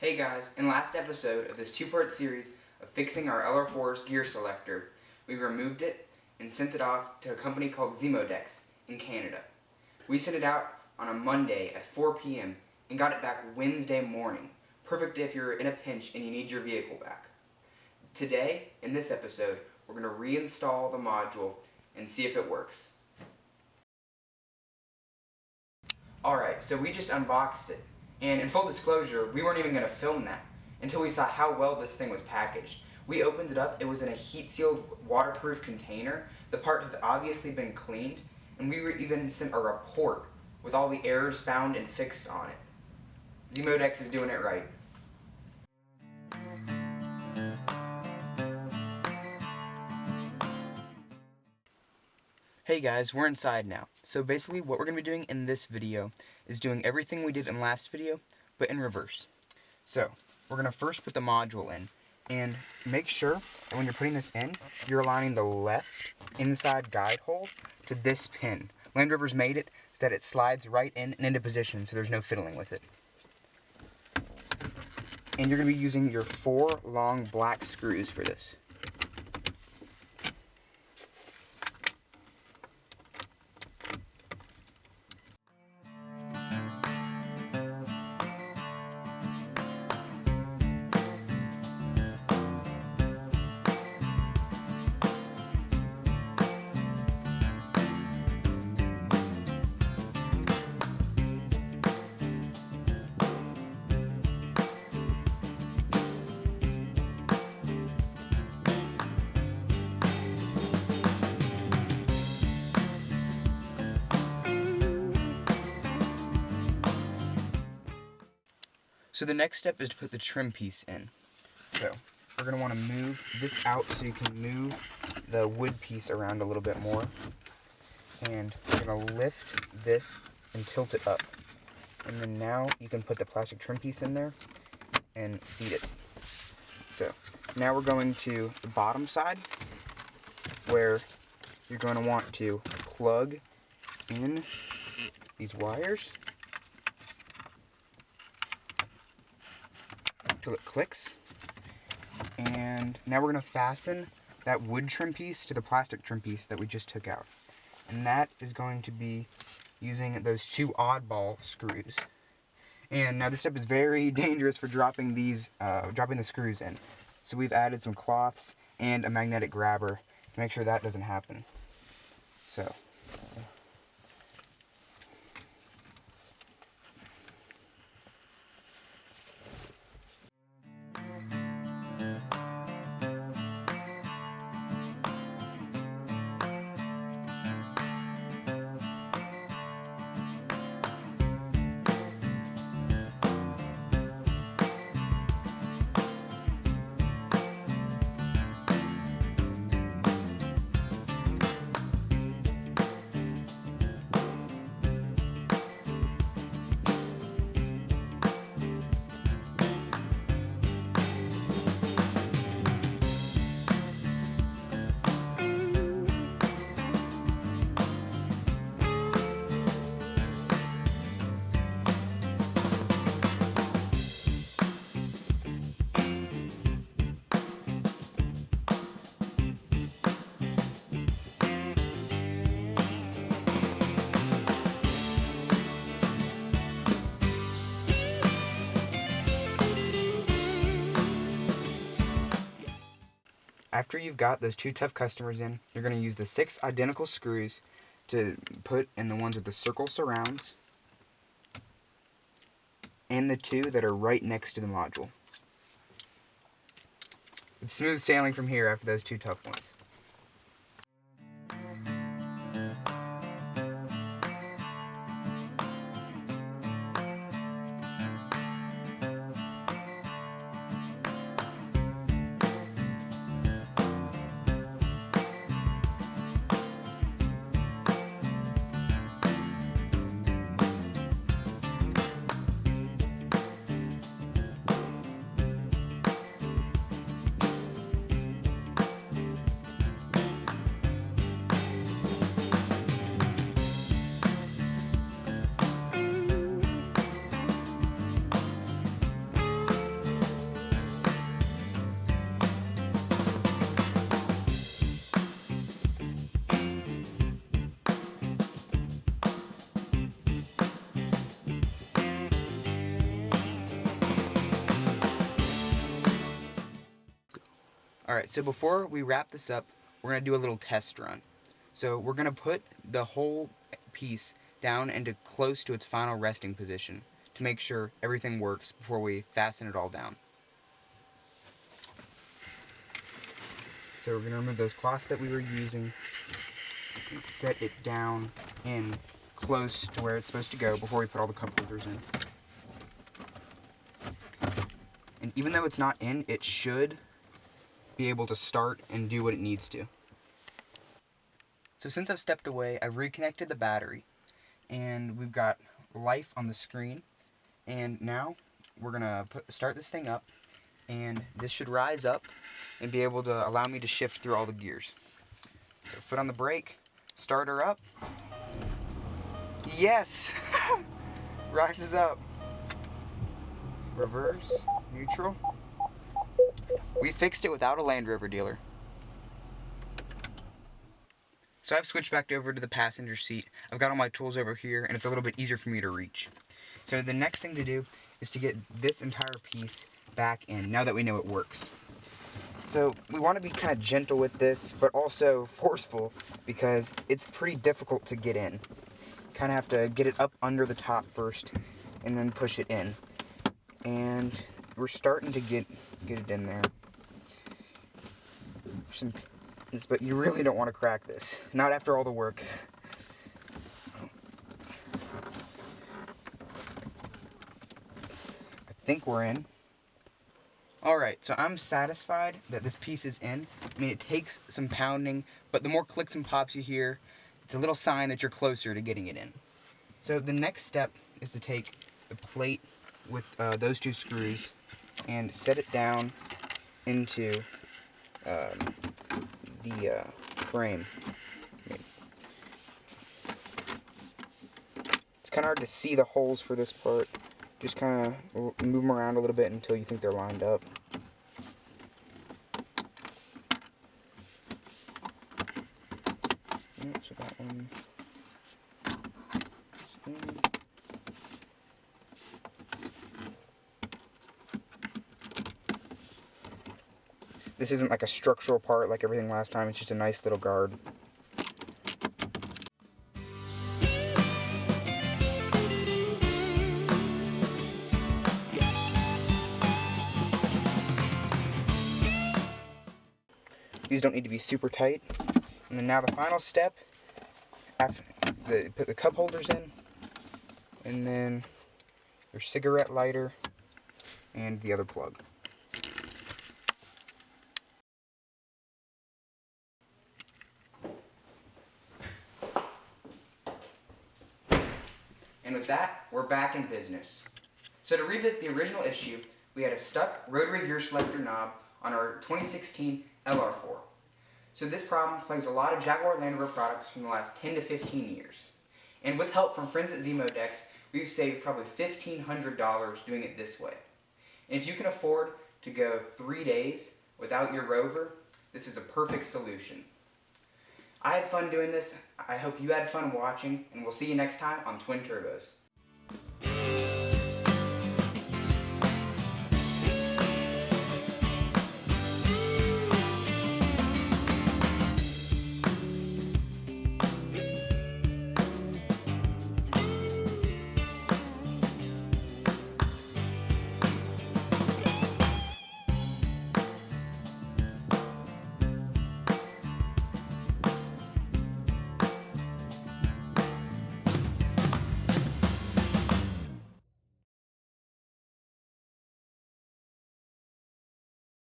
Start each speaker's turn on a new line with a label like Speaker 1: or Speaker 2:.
Speaker 1: Hey guys, in last episode of this two-part series of fixing our LR4's gear selector, we removed it and sent it off to a company called Zemodex in Canada. We sent it out on a Monday at 4 p.m. and got it back Wednesday morning, perfect if you're in a pinch and you need your vehicle back. Today, in this episode, we're going to reinstall the module and see if it works. Alright, so we just unboxed it, and in full disclosure, we weren't even going to film that until we saw how well this thing was packaged. We opened it up, it was in a heat-sealed, waterproof container. The part has obviously been cleaned, and we were even sent a report with all the errors found and fixed on it. Zemodex is doing it right. Hey guys, we're inside now. So basically what we're going to be doing in this video is doing everything we did in last video, but in reverse. So, we're going to first put the module in, and make sure that when you're putting this in, you're aligning the left inside guide hole to this pin. Land Rover's made it so that it slides right in and into position, so there's no fiddling with it. And you're going to be using your 4 long black screws for this. So the next step is to put the trim piece in. So we're going to want to move this out so you can move the wood piece around a little bit more. And we're going to lift this and tilt it up. And then now you can put the plastic trim piece in there and seat it. So now we're going to the bottom side where you're going to want to plug in these wires till it clicks. And now we're going to fasten that wood trim piece to the plastic trim piece that we just took out. And that is going to be using those 2 oddball screws. And now this step is very dangerous for dropping the screws in. So we've added some cloths and a magnetic grabber to make sure that doesn't happen. So after you've got those 2 tough customers in, you're going to use the 6 identical screws to put in the ones with the circle surrounds and the 2 that are right next to the module. It's smooth sailing from here after those 2 tough ones. Alright, so before we wrap this up, we're going to do a little test run. So we're going to put the whole piece down into close to its final resting position to make sure everything works before we fasten it all down. So we're going to remove those cloths that we were using and set it down in close to where it's supposed to go before we put all the cup holders in. And even though it's not in, it should be able to start and do what it needs to. So since I've stepped away, I've reconnected the battery and we've got life on the screen, and now we're gonna start this thing up, and this should rise up and be able to allow me to shift through all the gears. So foot on the brake, start her up. Yes! Rises up. Reverse, neutral. We fixed it without a Land Rover dealer. So I've switched back over to the passenger seat. I've got all my tools over here, and it's a little bit easier for me to reach. So the next thing to do is to get this entire piece back in, now that we know it works. So we want to be kind of gentle with this, but also forceful, because it's pretty difficult to get in. Kind of have to get it up under the top first, and then push it in. And we're starting to get it in there. But you really don't want to crack this. Not after all the work. I think we're in. Alright, so I'm satisfied that this piece is in. I mean, it takes some pounding, but the more clicks and pops you hear, it's a little sign that you're closer to getting it in. So the next step is to take the plate with those two screws and set it down into the frame. It's kind of hard to see the holes for this part. Just kind of move them around a little bit until you think they're lined up. So that one. This isn't like a structural part like everything last time, it's just a nice little guard. These don't need to be super tight. And then now the final step, after put the cup holders in, and then your cigarette lighter and the other plug. And with that, we're back in business. So to revisit the original issue, we had a stuck rotary gear selector knob on our 2016 LR4. So this problem plagues a lot of Jaguar Land Rover products from the last 10 to 15 years. And with help from friends at Zemodex, we've saved probably $1,500 doing it this way. And if you can afford to go 3 days without your Rover, this is a perfect solution. I had fun doing this, I hope you had fun watching, and we'll see you next time on Twin Turbos.